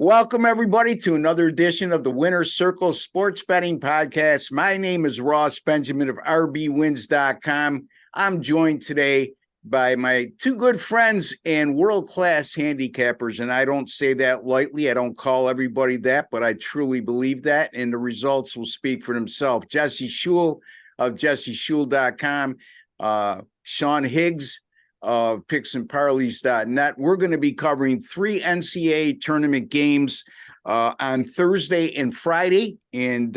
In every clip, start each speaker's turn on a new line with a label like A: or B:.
A: Welcome, everybody, to another edition of the Winner's Circle Sports Betting Podcast. My name is Ross Benjamin of RBWins.com. I'm joined today by my two good friends and world-class handicappers, and I don't say that lightly. I don't call everybody that, but I truly believe that, and the results will speak for themselves. Jesse Shule of jesseshule.com, Sean Higgs of picksandparleys.net. We're going to be covering three NCAA tournament games on Thursday and Friday. And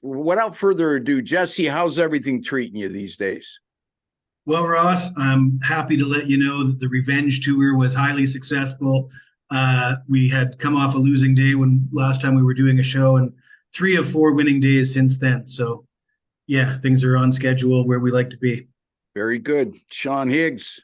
A: without further ado, Jesse, how's everything treating you these days?
B: Well, Ross, I'm happy to let you know that the Revenge Tour was highly successful. We had come off a losing day when last time we were doing a show, and 3 of 4 winning days since then. So, yeah, things are on schedule where we like to be.
A: Very good. Sean Higgs.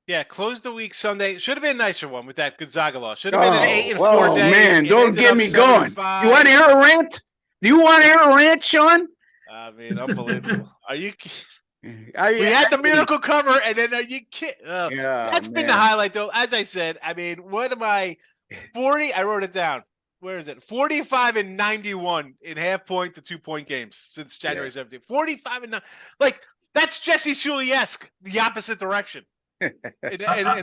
C: Yeah, closed the week Sunday. Should have been a nicer one with that Gonzaga loss. Should have been an 8-4 day.
A: Man, don't get me going. You want to hear a rant? Do you want to hear a rant, Sean?
C: I mean, unbelievable. Are you kidding? We had the miracle cover, and then you kidding? That's been the highlight, though. As I said, I mean, what am I? 40? I wrote it down. Where is it? 45 and 91 in half-point to 2-point games since January 17th. 45 and 9. Like, that's Jesse Shule-esque, the opposite direction. in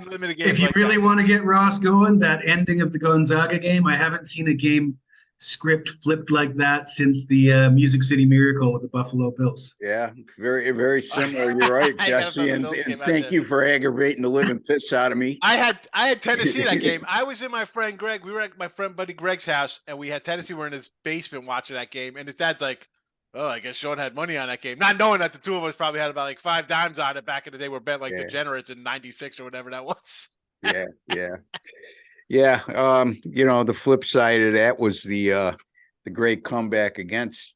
C: limited games.
B: If you really want to get Ross going, that ending of the Gonzaga game, I haven't seen a game script flipped like that since the Music City Miracle with the Buffalo Bills.
A: Yeah, very, very similar. You're right, Jesse. And thank you for aggravating the living piss out of me.
C: I had Tennessee that game. I was in my friend Greg. We were at my friend buddy Greg's house, and we had Tennessee. We're in his basement watching that game, and his dad's like, "Oh, I guess Sean had money on that game." Not knowing that the two of us probably had about like 5 dimes on it back in the day. We're bet like degenerates in '96 or whatever that was.
A: Yeah. The flip side of that was the great comeback against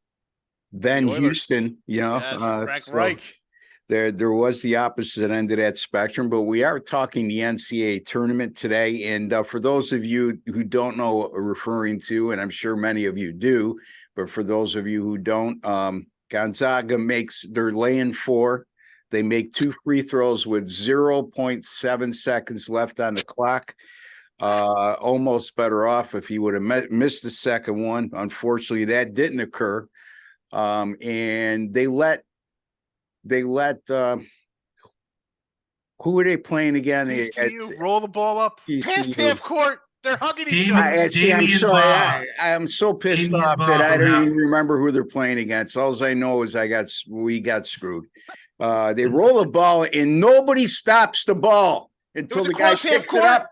A: then Houston.
C: Right.
A: There was the opposite end of that spectrum, but we are talking the NCAA tournament today. And for those of you who don't know what we're referring to, and I'm sure many of you do, but for those of you who don't, Gonzaga they're laying 4. They make 2 free throws with 0.7 seconds left on the clock. Almost better off if he would have missed the second one. Unfortunately, that didn't occur. And they let who were they playing again?
C: TCU roll the ball up past half court. They're hugging each
A: other. I'm so pissed off that I don't even remember who they're playing against. All I know is we got screwed. They roll the ball and nobody stops the ball until the guy picks it up.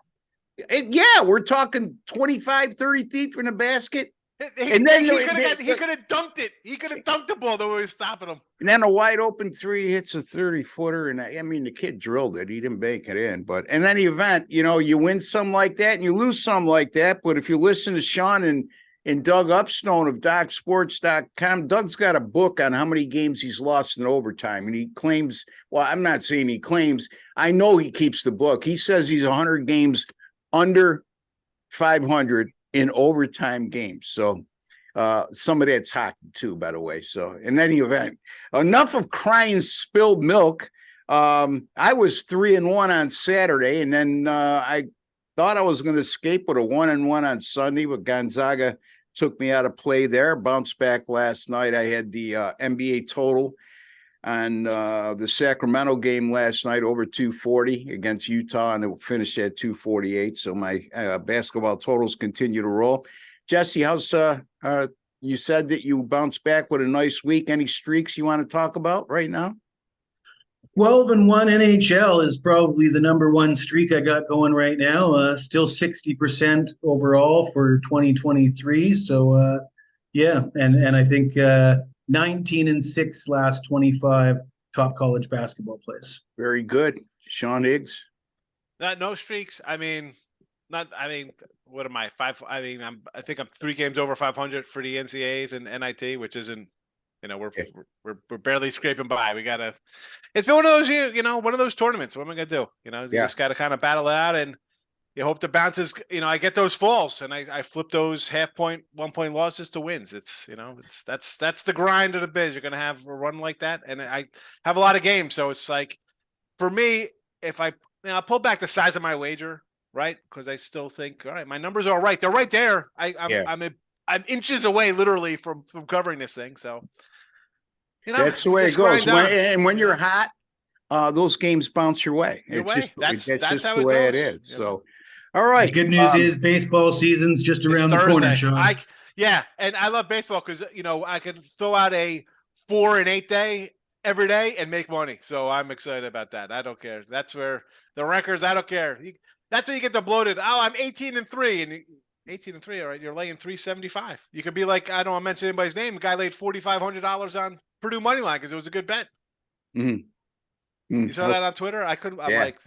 A: We're talking 25, 30 feet from the basket.
C: He could have dunked it. He could have dunked the ball. Nobody was stopping him.
A: And then a wide open 3 hits a 30-footer. And I mean, the kid drilled it. He didn't bank it in. But in any event, you win some like that and you lose some like that. But if you listen to Sean and Doug Upstone of DocSports.com, Doug's got a book on how many games he's lost in overtime. And he claims, well, I'm not saying he claims. I know he keeps the book. He says he's 100 games under 500 in overtime games. So some of that's hockey too, by the way. So in any event, enough of crying spilled milk. I was 3-1 on Saturday, and then I thought I was going to escape with a 1-1 on Sunday, but Gonzaga took me out of play there. Bounced back last night. I had the NBA total on the Sacramento game last night over 240 against Utah, and it finished at 248. So my basketball totals continue to roll. Jesse, how's you said that you bounced back with a nice week. Any streaks you want to talk about right now?
B: 12-1 NHL is probably the number one streak I got going right now. Still 60% overall for 2023. So and I think 19-6 last 25 top college basketball plays.
A: Very good. Sean Higgs.
C: No streaks. I mean, what am I? 5? I mean, I think I'm 3 games over 500 for the NCAAs and NIT, which isn't, we're barely scraping by. It's been one of those years, one of those tournaments. What am I gonna do? You just got to kind of battle it out, and you hope the bounces. I get those falls, and I flip those 1 point losses to wins. It's that's the grind of the biz. You're gonna have a run like that, and I have a lot of games, so it's like, for me, if I pull back the size of my wager, right? Because I still think, all right, my numbers are right. They're right there. I'm inches away, literally, from covering this thing. So,
A: that's the
C: you
A: way it
C: just
A: goes.
C: grind on,
A: And when you're hot, those games bounce your way.
C: Your
A: It's
C: way.
A: just
C: That's
A: just
C: how
A: the
C: it
A: way it
C: goes,
A: is. So, all right.
B: The good news is baseball season's just
C: it's
B: around the corner,
C: Thursday.
B: Sean.
C: And I love baseball because I could throw out a 4 and 8 day every day and make money. So I'm excited about that. I don't care. That's where the records. I don't care. That's where you get the bloated. Oh, I'm 18-3 and 18-3. All right, you're laying 375. You could be like, I don't want to mention anybody's name. The guy laid $4,500 on Purdue money line because it was a good bet. You saw that on Twitter? I couldn't. I'm like,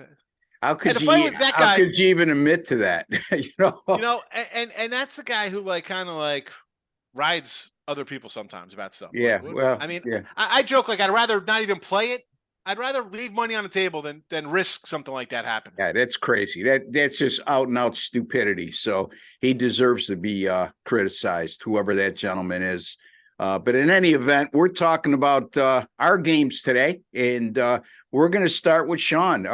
A: how could you even admit to that?
C: And that's a guy who kind of rides other people sometimes about stuff.
A: Yeah.
C: I joke I'd rather not even play it. I'd rather leave money on the table than risk something like that happening.
A: Yeah, that's crazy. That's just out and out stupidity. So he deserves to be criticized, whoever that gentleman is. But in any event, we're talking about our games today, and we're going to start with Sean.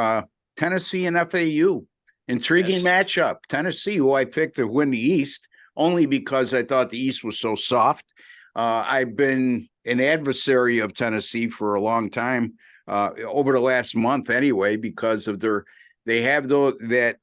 A: Tennessee and FAU. Intriguing matchup. Tennessee, who I picked to win the East, only because I thought the East was so soft. I've been an adversary of Tennessee for a long time, over the last month anyway, because of they have that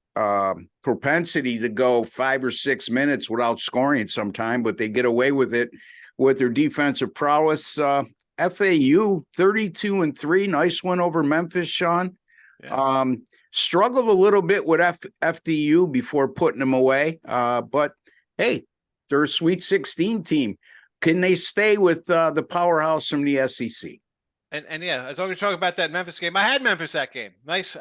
A: propensity to go 5 or 6 minutes without scoring sometime, but they get away with it with their defensive prowess. FAU 32-3, nice win over Memphis, Sean. Yeah. Struggled a little bit with FDU before putting them away. But hey, they're a Sweet 16 team. Can they stay with the powerhouse from the SEC?
C: And yeah, as long as you're talking about that Memphis game, I had Memphis that game. Nice.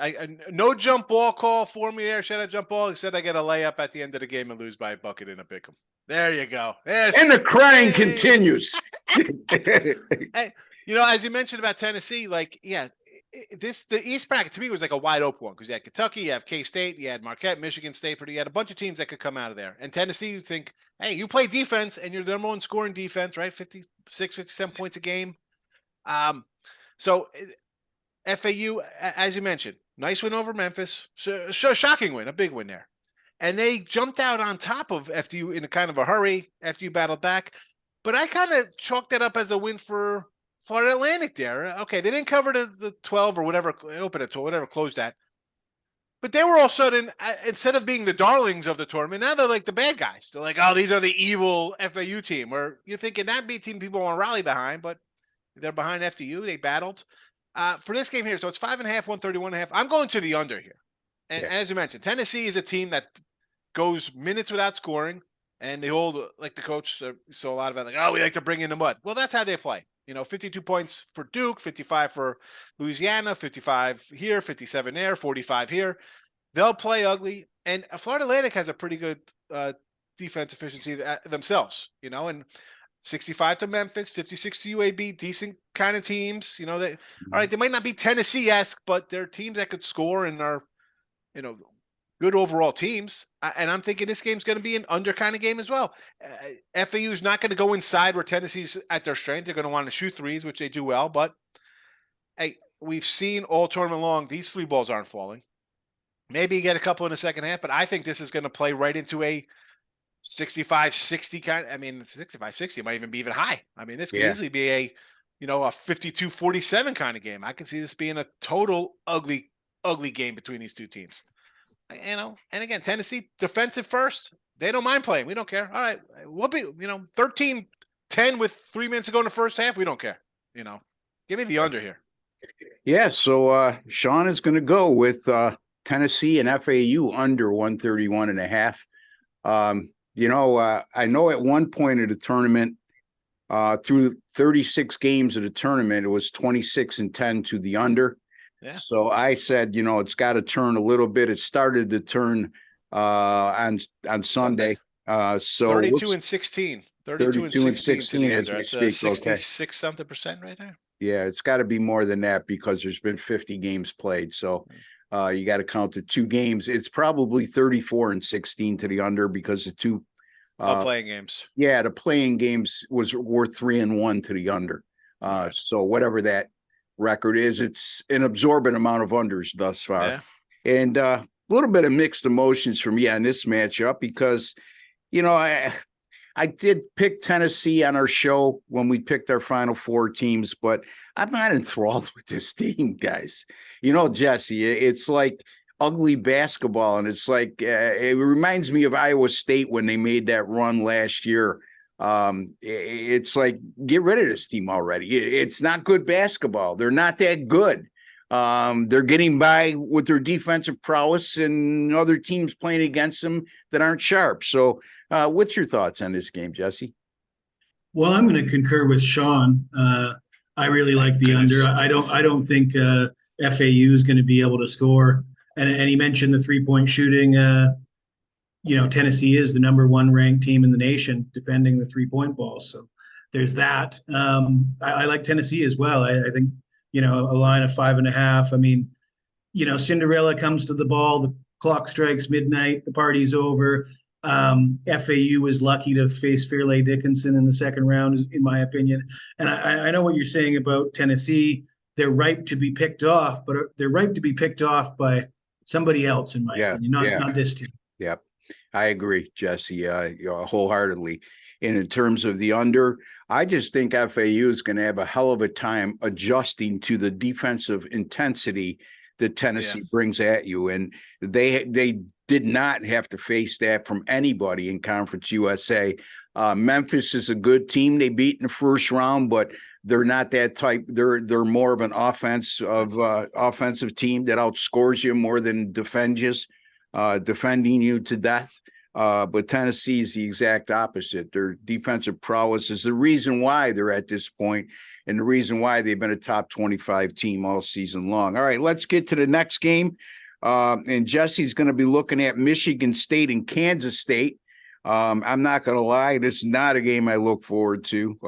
C: No jump ball call for me there. Should I jump ball? He said I get a layup at the end of the game and lose by a bucket in a pick'em. There you go.
A: And the crying continues.
C: Hey, as you mentioned about Tennessee, the East bracket to me was like a wide open one because you had Kentucky, you have K-State, you had Marquette, Michigan State, you had a bunch of teams that could come out of there. And Tennessee, you think, hey, you play defense and you're the number one scoring defense, right? 56, 57 points a game. So FAU, as you mentioned, nice win over Memphis. So shocking win, a big win there. And they jumped out on top of FDU in a kind of a hurry. FDU battled back. But I kind of chalked that up as a win for Florida Atlantic there. Okay, they didn't cover the 12 or whatever, open at 12, whatever closed at. But they were all of a sudden, instead of being the darlings of the tournament, now they're like the bad guys. They're like, oh, these are the evil FAU team. Where you're thinking that'd be a team people want to rally behind, but they're behind FDU. They battled. For this game here, so it's 5.5, 131.5. I'm going to the under here. And as you mentioned, Tennessee is a team that goes minutes without scoring, and they hold, like the coach saw a lot of it, we like to bring in the mud. Well, that's how they play. 52 points for Duke, 55 for Louisiana, 55 here, 57 there, 45 here. They'll play ugly. And Florida Atlantic has a pretty good defense efficiency themselves, and 65 to Memphis, 56 to UAB, decent kind of teams. All right, they might not be Tennessee-esque, but they're teams that could score and are, good overall teams. And I'm thinking this game's going to be an under kind of game as well. FAU is not going to go inside where Tennessee's at their strength. They're going to want to shoot threes, which they do well. But hey, we've seen all tournament long, these three balls aren't falling. Maybe you get a couple in the second half, but I think this is going to play right into a 65-60 kind. 65-60 might even be even high. This could easily be a 52-47 kind of game. I can see this being a total ugly game between these two teams. And again, Tennessee defensive first. They don't mind playing. We don't care. All right, we'll be 13-10 with 3 minutes to go in the first half. We don't care. Give me the under here.
A: Yeah. So Sean is going to go with Tennessee and FAU under 131.5. I know at one point of the tournament, through 36 games of the tournament, it was 26-10 to the under. Yeah. So I said, it's got to turn a little bit. It started to turn on Sunday. So
C: 32-16. 32-16
A: as we speak.
C: 66 something percent right there.
A: Yeah, it's got to be more than that because there's been 50 games played. So you got to count the 2 games. It's probably 34-16 to the under because the 2
C: playing games. Yeah,
A: the playing games were 3-1 to the under. So whatever that record is, it's an absorbent amount of unders thus far. Yeah. And little bit of mixed emotions for me on this matchup because, I did pick Tennessee on our show when we picked our Final Four teams, but I'm not enthralled with this team, guys. Jesse, it's like ugly basketball, and it's like it reminds me of Iowa State when they made that run last year. It's like, get rid of this team already. It's not good basketball. They're not that good. They're getting by with their defensive prowess and other teams playing against them that aren't sharp. So what's your thoughts on this game, Jesse?
B: Well, I'm going to concur with Sean. I really like the under. I don't think FAU is going to be able to score. And he mentioned the 3-point shooting. Tennessee is the number 1 ranked team in the nation defending the 3-point ball. So there's that. I like Tennessee as well. I think, a line of 5.5. I mean, Cinderella comes to the ball, the clock strikes midnight, the party's over. FAU is lucky to face Fairleigh Dickinson in the second round, in my opinion. And I know what you're saying about Tennessee. They're ripe to be picked off, but they're ripe to be picked off by somebody else, in my opinion, not this team.
A: Yep. I agree, Jesse, wholeheartedly. And in terms of the under, I just think FAU is going to have a hell of a time adjusting to the defensive intensity that Tennessee brings at you. And they did not have to face that from anybody in Conference USA. Memphis is a good team. They beat in the first round, but they're not that type. They're more of an offensive team that outscores you more than defending you to death. But Tennessee is the exact opposite. Their defensive prowess is the reason why they're at this point, and the reason why they've been a top 25 team all season long. All right, let's get to the next game. And Jesse's going to be looking at Michigan State and Kansas State. I'm not going to lie, this is not a game I look forward to.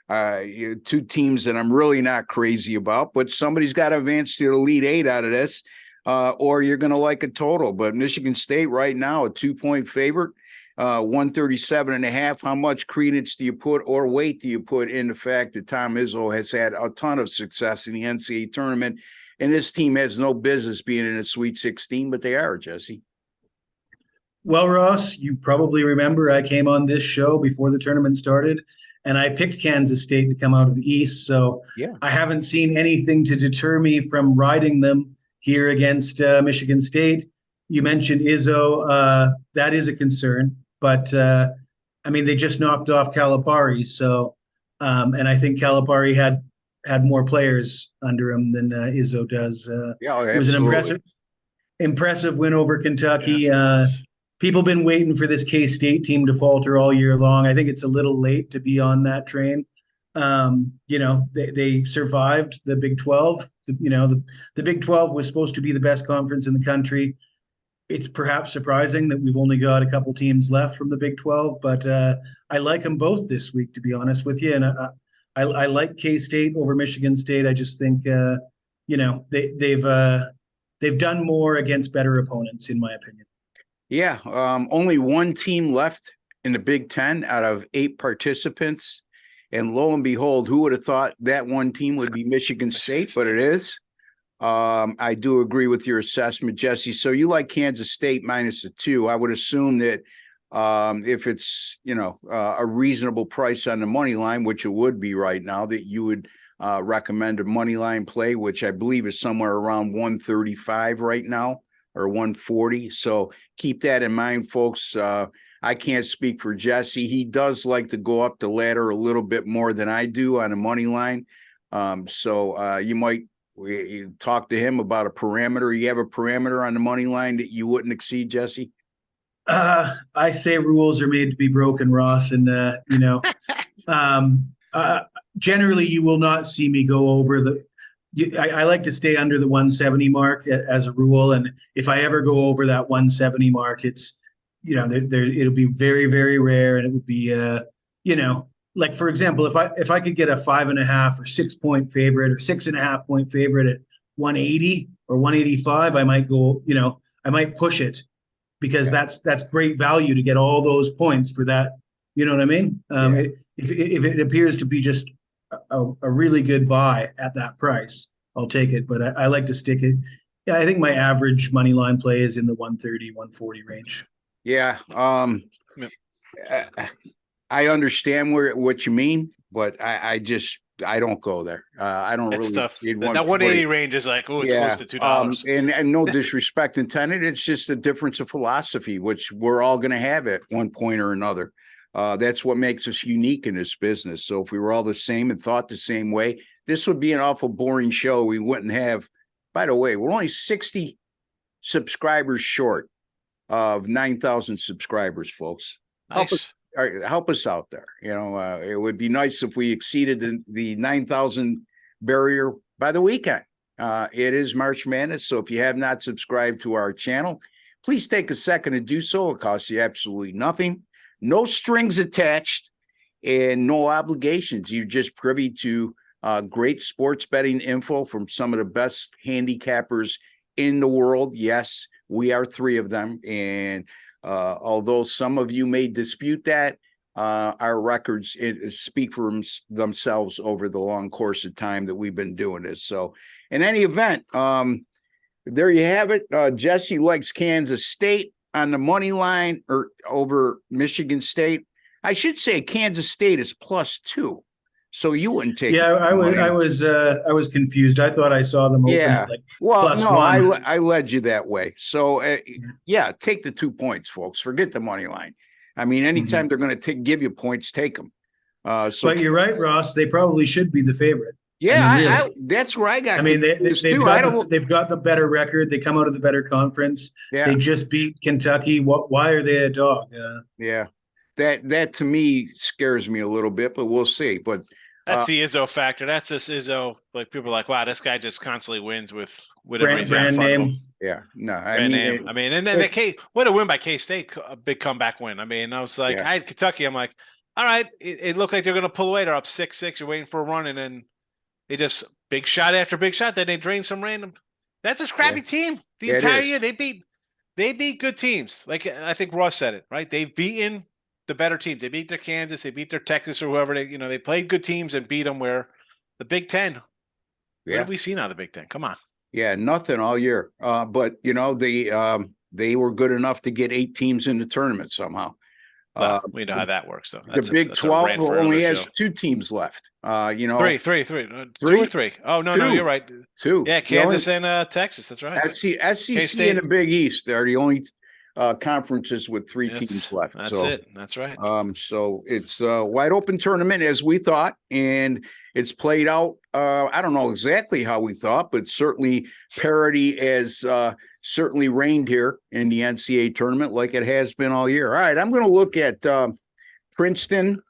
A: Two teams that I'm really not crazy about, but somebody's got to advance to the Elite Eight out of this. Or you're going to like a total. But Michigan State right now, a 2-point favorite, 137.5. How much credence do you put or weight do you put in the fact that Tom Izzo has had a ton of success in the NCAA tournament, and this team has no business being in a Sweet 16, but they are, Jesse?
B: Well, Ross, you probably remember I came on this show before the tournament started, and I picked Kansas State to come out of the East. So I haven't seen anything to deter me from riding them here against Michigan State. You mentioned Izzo. That is a concern. But, they just knocked off Calipari. So, and I think Calipari had more players under him than Izzo does. It was an impressive win over Kentucky. People been waiting for this K-State team to falter all year long. I think it's a little late to be on that train. They survived the Big 12. The Big 12 was supposed to be the best conference in the country. It's perhaps surprising that we've only got a couple teams left from the Big 12, but I like them both this week, to be honest with you. And I like K-State over Michigan State. I just think they've done more against better opponents, in my opinion.
A: Yeah, only one team left in the Big 10 out of 8 participants. And lo and behold, who would have thought that one team would be Michigan State? But it is. I do agree with your assessment, Jesse. So you like Kansas State minus -2. I would assume that if it's, a reasonable price on the money line, which it would be right now, that you would recommend a money line play, which I believe is somewhere around 135 right now or 140. So keep that in mind, folks. I can't speak for Jesse. He does like to go up the ladder a little bit more than I do on a money line. So you might talk to him about a parameter. You have a parameter on the money line that you wouldn't exceed, Jesse?
B: I say rules are made to be broken, Ross. And, generally you will not see me go over I like to stay under the 170 mark as a rule. And if I ever go over that 170 mark, it's, it'll be very, very rare. And it would be, like, for example, if I could get a 5.5 or 6-point favorite or 6.5-point favorite at 180 or 185, I might go, I might push it because that's great value to get all those points for that. You know what I mean? If it appears to be just a really good buy at that price, I'll take it. But I like to stick it Yeah, I think my average money line play is in the 130, 140 range.
A: Yeah.
C: Yep.
A: I understand what you mean, but I don't go there. I don't
C: It's
A: really
C: tough.
A: need
C: That
A: 140.
C: 180 range is like, oh, it's
A: Yeah.
C: close to $2.
A: And no disrespect intended. It's just a difference of philosophy, which we're all going to have at one point or another. That's what makes us unique in this business. So if we were all the same and thought the same way, this would be an awful boring show. We wouldn't have, by the way, we're only 60 subscribers short of 9,000 subscribers, folks.
C: Nice.
A: Help us out there. It would be nice if we exceeded the 9,000 barrier by the weekend. It is March Madness, so if you have not subscribed to our channel, please take a second to do so. It costs you absolutely nothing, no strings attached, and no obligations. You're just privy to great sports betting info from some of the best handicappers in the world. Yes, we are three of them, and although some of you may dispute that, our records speak for themselves over the long course of time that we've been doing this. So in any event, there you have it. Jesse likes Kansas State on the money line or over Michigan State. I should say Kansas State is +2. So you wouldn't take
B: Yeah, I was confused. I thought I saw them open
A: Yeah.
B: at like
A: Well,
B: +1.
A: no, I led you that way. So, yeah, take the 2 points, folks. Forget the money line. I mean, anytime they're going to give you points, take them.
B: But you're right, Ross. They probably should be the favorite.
A: Yeah,
B: I mean, really.
A: that's where I got.
B: I mean, they've
A: confused,
B: got the better record. They come out of the better conference.
A: Yeah.
B: They just beat Kentucky. Why are they a dog?
A: Yeah, that to me scares me a little bit, but we'll see. But
C: That's the Izzo factor. That's this Izzo. Like people are like, wow, this guy just constantly wins with whatever he's
B: brand
C: in front of
B: name.
C: him.
A: Yeah, no,
C: Brand name. I mean, and then what a win by K-State, a big comeback win. I mean, I was like, I had Kentucky. I'm like, all right, it looked like they're going to pull away. They're up 6-6. You're waiting for a run, and then they just big shot after big shot. Then they drain some random. That's a scrappy team. The entire year they beat good teams. Like I think Ross said it right. They've beaten the better teams. They beat their Kansas. They beat their Texas or whoever. They played good teams and beat them. Where the Big Ten. What have we seen out of the Big Ten? Come on.
A: Yeah, nothing all year. But they were good enough to get 8 teams in the tournament somehow.
C: Well, we know how that works, though.
A: The Big 12 only has 2 teams left.
C: Three. 2 or 3. Oh no, you're right.
A: 2.
C: Yeah, Kansas and Texas. That's right.
A: SEC and the Big East are the only conferences with 3 teams left.
C: That's it. That's right.
A: So it's a wide open tournament as we thought, and it's played out. I don't know exactly how we thought, but certainly parity has certainly reigned here in the NCAA tournament like it has been all year. All right, I'm going to look at Princeton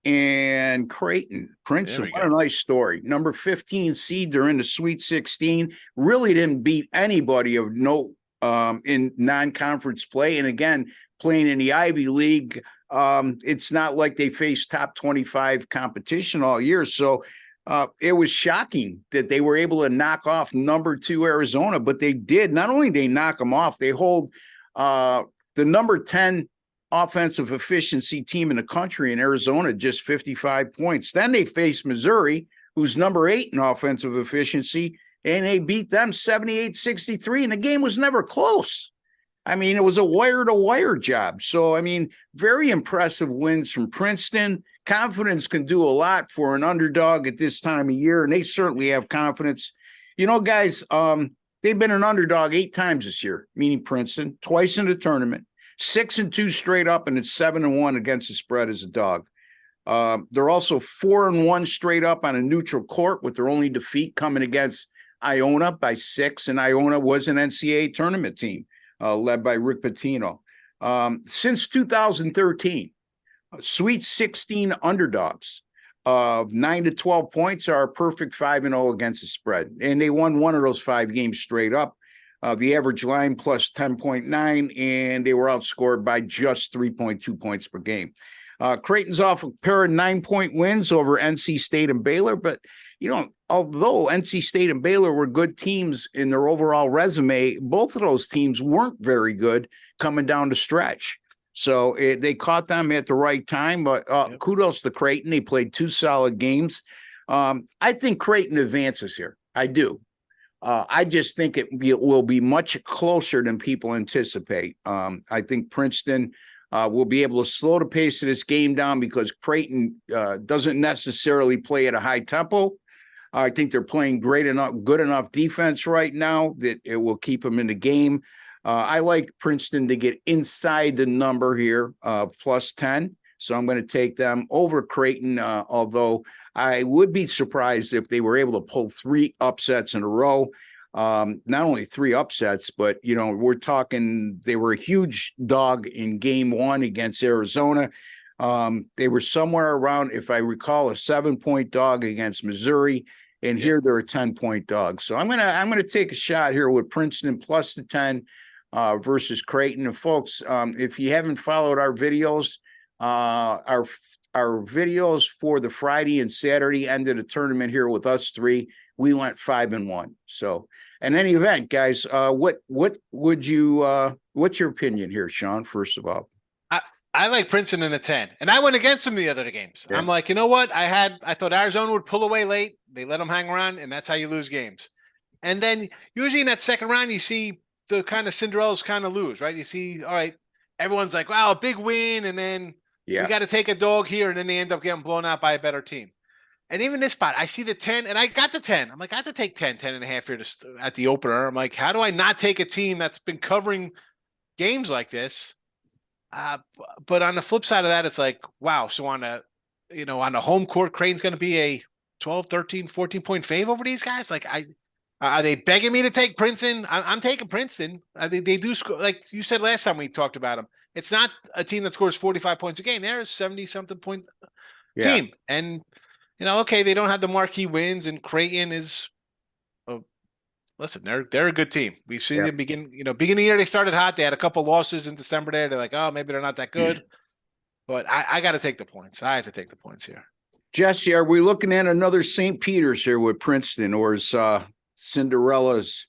A: and Creighton. Princeton, what a nice story. Number 15 seed, they're in the Sweet 16. Really didn't beat anybody of note in non-conference play. And again, playing in the Ivy League, it's not like they faced top 25 competition all year. So it was shocking that they were able to knock off number 2 Arizona, but they did. Not only did they knock them off, they hold the number 10 offensive efficiency team in the country in Arizona, just 55 points. Then they faced Missouri, who's number 8 in offensive efficiency, and they beat them 78-63, and the game was never close. I mean, it was a wire-to-wire job. So, I mean, very impressive wins from Princeton. Confidence can do a lot for an underdog at this time of year, and they certainly have confidence. You know, guys, they've been an underdog 8 times this year, meaning Princeton, twice in the tournament, 6-2 straight up, and it's 7-1 against the spread as a dog. They're also 4-1 straight up on a neutral court, with their only defeat coming against Iona by 6, and Iona was an NCAA tournament team led by Rick Pitino. Since 2013, Sweet 16 underdogs of 9 to 12 points are a perfect 5-0 against the spread, and they won one of those 5 games straight up. The average line plus 10.9, and they were outscored by just 3.2 points per game. Creighton's off a pair of 9-point wins over NC State and Baylor, but although NC State and Baylor were good teams in their overall resume, both of those teams weren't very good coming down the stretch. So they caught them at the right time, but kudos to Creighton. They played 2 solid games. I think Creighton advances here. I do. I just think will be much closer than people anticipate. I think Princeton will be able to slow the pace of this game down because Creighton doesn't necessarily play at a high tempo. I think they're playing good enough defense right now that it will keep them in the game. I like Princeton to get inside the number here, plus 10. So I'm going to take them over Creighton, although I would be surprised if they were able to pull 3 upsets in a row. Not only 3 upsets, but, we're talking they were a huge dog in game 1 against Arizona. They were somewhere around, if I recall, a 7-point dog against Missouri. And here they're a 10-point dog. So I'm gonna take a shot here with Princeton plus the 10 versus Creighton. And folks, if you haven't followed our videos, our videos for the Friday and Saturday end of the tournament here with us 3, we went 5-1. So in any event, guys, what would you what's your opinion here, Sean, first of all?
C: I like Princeton in a 10, and I went against them the other games. Yeah. I'm like, you know what? I thought Arizona would pull away late. They let them hang around, and that's how you lose games. And then usually in that second round, you see the kind of Cinderellas kind of lose, right? You see, all right, everyone's like, wow, a big win, and then we got to take a dog here, and then they end up getting blown out by a better team. And even this spot, I see the 10, and I got the 10. I'm like, I have to take 10 and a half here at the opener. I'm like, how do I not take a team that's been covering games like this? But on the flip side of that, it's like, wow. So on the home court, Creighton's going to be a 12, 13, 14-point fave over these guys. Like, are they begging me to take Princeton? I'm taking Princeton. I think they do score. Like you said last time we talked about them, it's not a team that scores 45 points a game. They're a 70-something point team. And, okay, they don't have the marquee wins, and Creighton is listen, they're a good team. We've seen them beginning of the year. They started hot. They had a couple losses in December there. They're like, oh, maybe they're not that good. But I got to take the points. I have to take the points here.
A: Jesse, are we looking at another St. Peter's here with Princeton, or is Cinderella's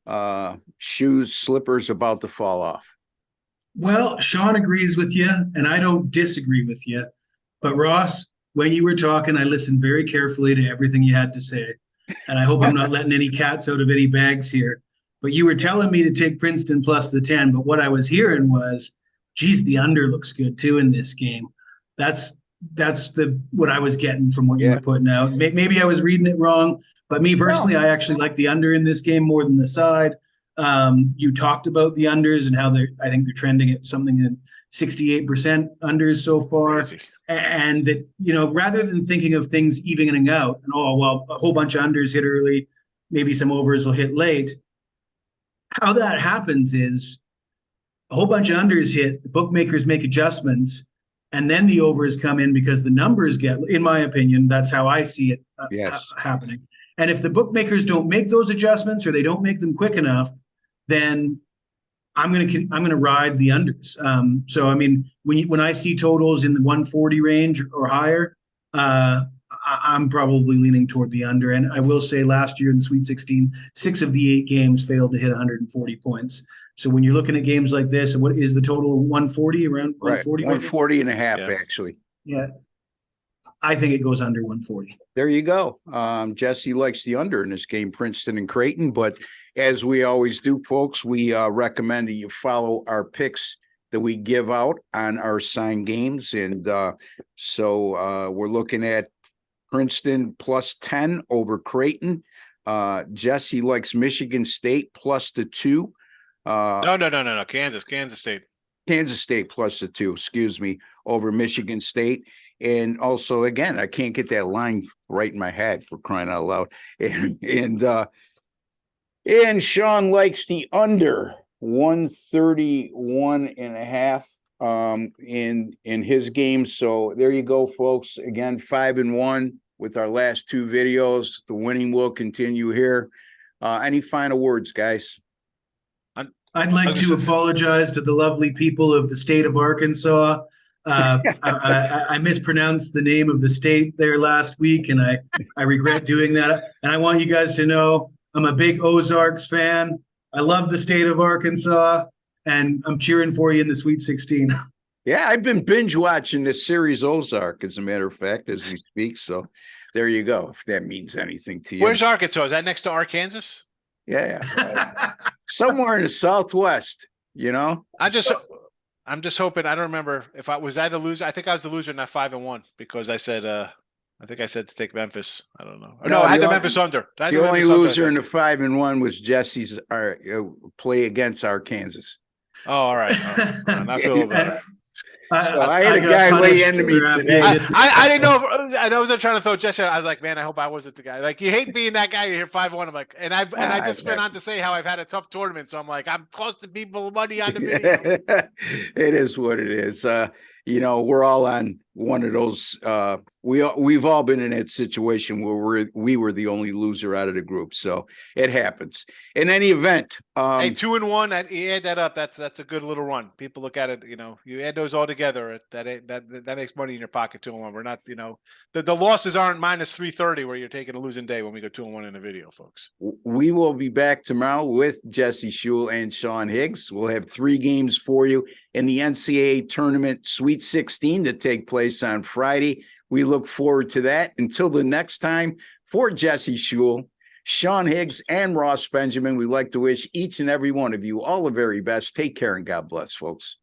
A: slippers about to fall off?
B: Well, Sean agrees with you, and I don't disagree with you. But Ross, when you were talking, I listened very carefully to everything you had to say. And I hope I'm not letting any cats out of any bags here. But you were telling me to take Princeton plus the 10. But what I was hearing was, geez, the under looks good too in this game. That's what I was getting from what you were putting out. Maybe I was reading it wrong. But me personally, I actually like the under in this game more than the side. You talked about the unders and how I think they're trending at something in 68% unders so far. Crazy. And that, rather than thinking of things evening out and, a whole bunch of unders hit early, maybe some overs will hit late. How that happens is a whole bunch of unders hit, the bookmakers make adjustments, and then the overs come in because the numbers get, in my opinion, that's how I see it happening. And if the bookmakers don't make those adjustments or they don't make them quick enough, then I'm gonna ride the unders. So I mean, when I see totals in the 140 range or higher, I'm probably leaning toward the under. And I will say, last year in the Sweet 16, 6 of the 8 games failed to hit 140 points. So when you're looking at games like this, and what is the total? 140, around 140,
A: 140 and a half, actually.
B: Yeah, I think it goes under 140.
A: There you go. Jesse likes the under in this game, Princeton and Creighton, but as we always do, folks, we recommend that you follow our picks that we give out on our signed games. And so we're looking at Princeton plus 10 over Creighton. Jesse likes Michigan State plus the 2.
C: No. Kansas State.
A: Kansas State plus the 2, excuse me, over Michigan State. And also, again, I can't get that line right in my head, for crying out loud. And Sean likes the under 131 and a half in his game. So there you go, folks. Again, 5-1 with our last 2 videos. The winning will continue here. Any final words, guys?
B: I'd like to apologize to the lovely people of the state of Arkansas. I mispronounced the name of the state there last week, and I regret doing that. And I want you guys to know I'm a big Ozarks fan. I love the state of Arkansas, and I'm cheering for you in the Sweet 16.
A: Yeah, I've been binge watching this series Ozark, as a matter of fact, as we speak. So there you go, if that means anything to you.
C: Where's Arkansas? Is that next to Arkansas?
A: Yeah. Somewhere in the Southwest, you know?
C: I'm just hoping. I don't remember if I the loser. I think I was the loser in that 5-1 because I said I think I said to take Memphis. I don't know. No, I had the Memphis under.
A: The only loser in the 5-1 was Jesse's play against Arkansas.
C: Oh, all right. I feel better.
A: So I had a guy lay into me today.
C: I didn't know. I was trying to throw Jesse. I was like, man, I hope I wasn't the guy. Like, you hate being that guy. You hear 5-1. I'm like, and I just went on to say how I've had a tough tournament. So I'm like, I'm costing people money on the video.
A: It is what it is. You know, we're all on one of those. We've all been in that situation where we were the only loser out of the group. So it happens. In any event,
C: hey, 2-1. You add that up. That's a good little run. People look at it. You know, you add those all together. That makes money in your pocket. 2-1. We're not. You know, the losses aren't minus 330 where you're taking a losing day when we go 2-1 in the video, folks.
A: We will be back tomorrow with Jesse Shule and Sean Higgs. We'll have 3 games for you in the NCAA tournament Sweet 16 to take place on Friday. We look forward to that. Until the next time, for Jesse Shule, Sean Higgs, and Ross Benjamin, we'd like to wish each and every one of you all the very best. Take care and God bless, folks.